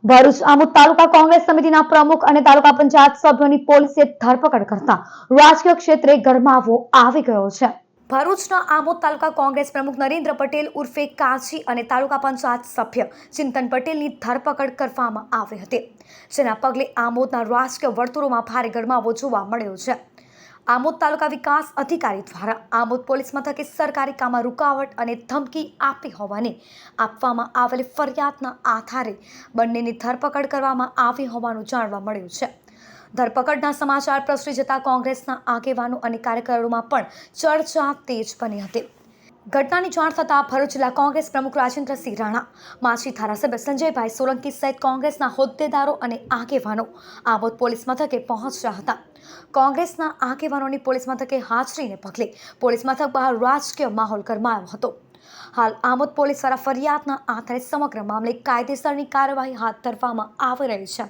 ભરૂચ આમોદ તાલુકા કોંગ્રેસ સમિતિના પ્રમુખ અને તાલુકા પંચાયત સભ્યોની પોલીસે ધરપકડ કરતા રાજકીય ક્ષેત્રે ગરમાવો આવી ગયો છે। ભરૂચના આમોદ તાલુકા કોંગ્રેસ પ્રમુખ નરેન્દ્ર પટેલ ઉર્ફે કાછી અને તાલુકા પંચાયત સભ્ય ચિંતન પટેલની ધરપકડ કરવામાં આવી હતી, જેના પગલે આમોદના રાજકીય વર્તુળોમાં ભારે ગરમાવો જોવા મળ્યો છે। આમોદ તાલુકા વિકાસ અધિકારી દ્વારા આમોદ પોલીસ મથકે સરકારી કામમાં રૂકાવટ અને ધમકી આપી હોવાની આપવામાં આવેલી ફરિયાદના આધારે બંનેની ધરપકડ કરવામાં આવી હોવાનું જાણવા મળ્યું છે। ધરપકડના સમાચાર પ્રસરી જતા કોંગ્રેસના આગેવાનો અને કાર્યકરોમાં પણ ચર્ચા તેજ બની હતી। ઘટનાની જાણ થતાં ભરૂચ જિલ્લા કોંગ્રેસ પ્રમુખ રાજેન્દ્રસિંહ રાણા, માજી ધારાસભ્ય સંજયભાઈ સોલંકી સહિત કોંગ્રેસના હોદ્દેદારો અને આગેવાનો આમોદ પોલીસ મથકે પહોંચ્યા હતા। કોંગ્રેસના આગેવાનોની પોલીસ મથકે હાજરીને પગલે પોલીસ મથક બહાર રાજકીય માહોલ ગરમાયો હતો। હાલ આમોદ પોલીસ દ્વારા ફરિયાદના આધારે સમગ્ર મામલે કાયદેસરની કાર્યવાહી હાથ ધરવામાં આવી રહી છે।